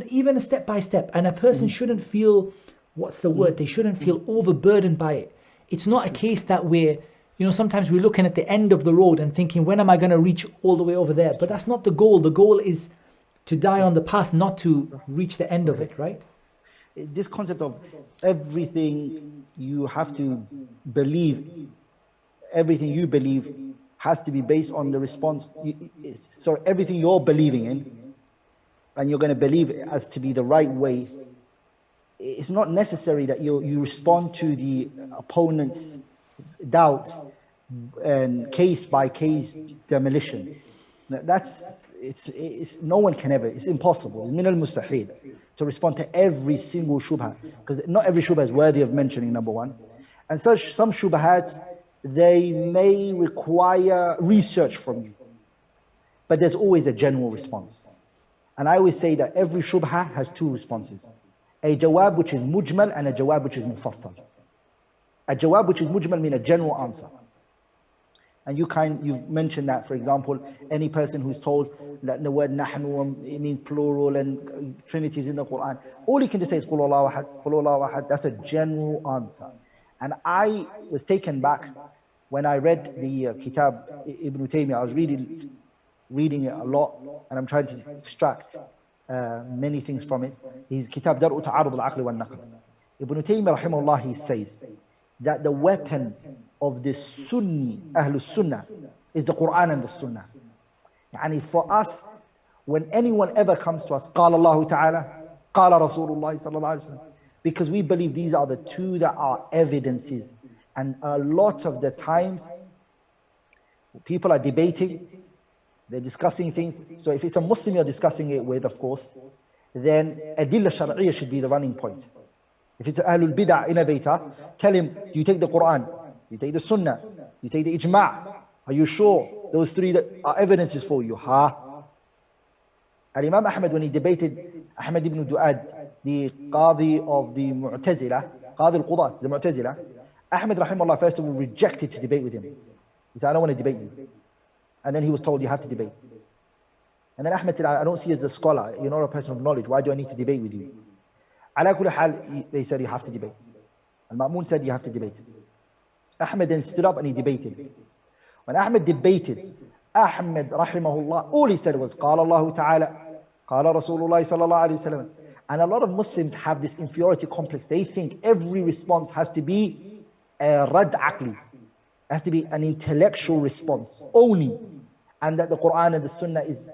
even a step by step, and a person shouldn't feel, what's the word, they shouldn't feel overburdened by it. It's not a case that we're, sometimes we're looking at the end of the road and thinking, when am I going to reach all the way over there? But that's not the goal. The goal is to die on the path, not to reach the end of it, right? This concept of everything you have to believe, everything you believe has to be based on the response. Everything you're believing in, and you're going to believe it as to be the right way, it's not necessary that you respond to the opponent's doubts and case by case demolition. It's no one can ever, it's impossible, it's min al-mustahil to respond to every single shubha, because not every shubha is worthy of mentioning, number one. And some shubhats, they may require research from you, but there's always a general response. And I always say that every shubha has two responses: a jawab which is mujmal and a jawab which is mufassal. A jawab which is mujmal means a general answer. And you've mentioned that, for example, any person who's told that the word nahnu, it means plural and Trinity is in the Qur'an, all he can just say is Qul Allahu Ahad, Qul Allahu Ahad. That's a general answer. And I was taken back when I read the Kitab Ibn Taymiyyah. I was reading it a lot, and I'm trying to extract many things from it. His Kitab Dar'u Ta'arud al-Aql wal-Naql. Ibn Taymiyyah rahimahullah, he says that the weapon of the Sunni, Ahlul-Sunnah, is the Qur'an and the Sunnah. Yani for us, when anyone ever comes to us, قال الله تعالى, قال رسول الله صلى الله عليه وسلم, because we believe these are the two that are evidences. And a lot of the times, people are debating, they're discussing things. So if it's a Muslim you're discussing it with, of course, then Adilla Shar'iyya should be the running point. If it's an Ahlul Bid'ah innovator, tell him, do you take the Qur'an? Do you take the Sunnah? Do you take the Ijma'? Are you sure those three are evidences for you? Imam Ahmad, when he debated Ahmad ibn Du'ad, the Qadi of the Mu'tazila, Qadi al-Qudat, the Mu'tazila, Ahmad rahimahullah first of all rejected to debate with him. He said, I don't want to debate you. And then he was told, you have to debate. And then Ahmad said, I don't see you as a scholar, you're not a person of knowledge, why do I need to debate with you? Ala kulli hal, they said you have to debate. And Ma'mun said you have to debate. Ahmad then stood up and he debated. When Ahmad debated, Ahmad rahimahullah, all he said was, قال الله تعالى, قال رسول الله صلى الله عليه وسلم. And a lot of Muslims have this inferiority complex. They think every response has to be a rad aqli, has to be an intellectual response only, and that the Quran and the Sunnah is,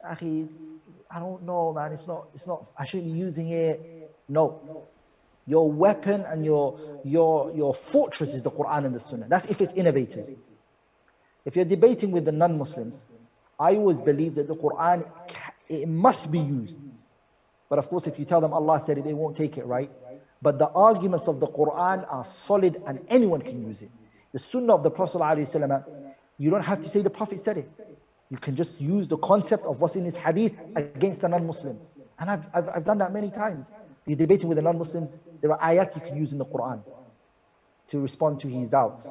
I don't know, man, it's not, I shouldn't be using it. No, your weapon and your fortress is the Quran and the Sunnah. That's if it's innovators. If you're debating with the non-Muslims, I always believe that the Quran, it must be used. But of course, if you tell them Allah said it, they won't take it, right? But the arguments of the Quran are solid and anyone can use it. The Sunnah of the Prophet ﷺ, you don't have to say the Prophet said it. You can just use the concept of what's in his hadith against a non-Muslim. And I've done that many times. You're debating with the non-Muslims, there are ayats you can use in the Quran to respond to his doubts.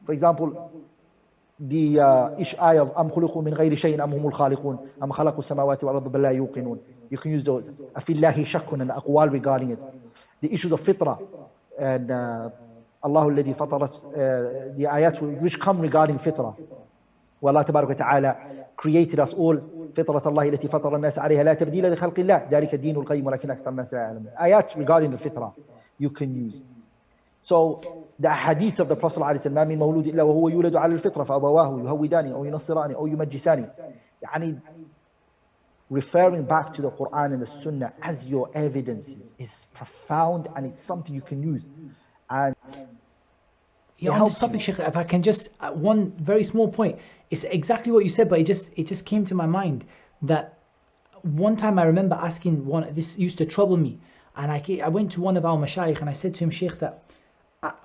For example, the ayah of أَمْ خُلِقُوا مِنْ غَيْرِ شَيْءٍ أَمْ هُمُ الْخَالِقُونَ أَمْ خَلَقُوا السَّمَاوَاتِ وَالْأَرْضَ بَلْ لَا يُوقِنُونَ. You can use those. أَفِي اللَّهِ شَكٌّ and the aqwal regarding it. The issues of fitrah and Allah الَّذِي فَطَرَ, the ayat which come regarding fitrah. وَاللَّهُ تَبَارَكَ وَتَعَالَى created us all. فطرة الله التي فطر الناس عليها لا تبديل لخلق الله ذلك الدين القيم ولكن أكثر الناس لا يعلمون. Ayat regarding the fitrah you can use. So the hadith of the Prophet ﷺ, ما من مولود إلا وهو يولد على الفطرة فأبواه يهودانه أو ينصرانه أو يمجسانه. يعني referring back to the Quran and the Sunnah as your evidences is profound, and it's something you can use. And on this topic, Sheikh, if I can just one very small point, it's exactly what you said, but it just came to my mind that one time I remember asking this used to trouble me, and I went to one of our mashayikh and I said to him, Sheikh, that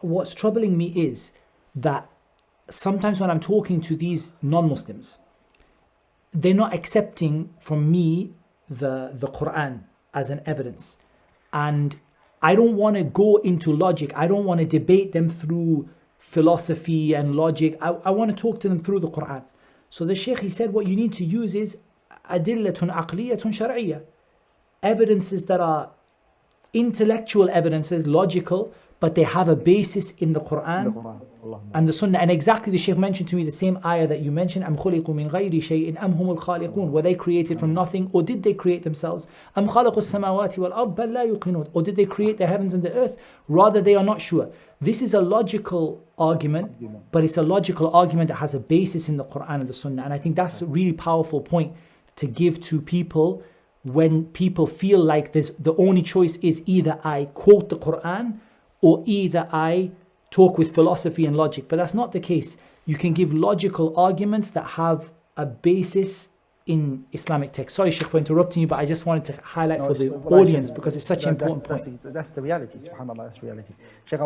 what's troubling me is that sometimes when I'm talking to these non-Muslims, they're not accepting from me the Quran as an evidence, and I don't want to go into logic. I don't want to debate them through philosophy and logic. I want to talk to them through the Quran. So the Shaykh, he said, what you need to use is adillatun aqliyatun shar'iyyah. evidences that are intellectual evidences, logical, but they have a basis in the Qur'an and the Sunnah. And exactly the Shaykh mentioned to me the same ayah that you mentioned, أَمْ خُلِقُوا مِنْ غَيْرِ شَيْءٍ أَمْ هُمُ الْخَالِقُونَ. Were they created from nothing, or did they create themselves? أَمْ خَلَقُوا السَّمَاوَاتِ وَالْأَرْضِ بَلْ لَا يُوقِنُونَ. Or did they create the heavens and the earth? Rather, they are not sure. This is a logical argument, but it's a logical argument that has a basis in the Qur'an and the Sunnah. And I think that's a really powerful point to give to people when people feel like the only choice is either I quote the Qur'an or either I talk with philosophy and logic. But that's not the case. You can give logical arguments that have a basis in Islamic text. Sorry, Sheikh, for interrupting you, but I just wanted to highlight for the audience because it's such an important point. That's the reality, subhanAllah, that's reality. Sheikh,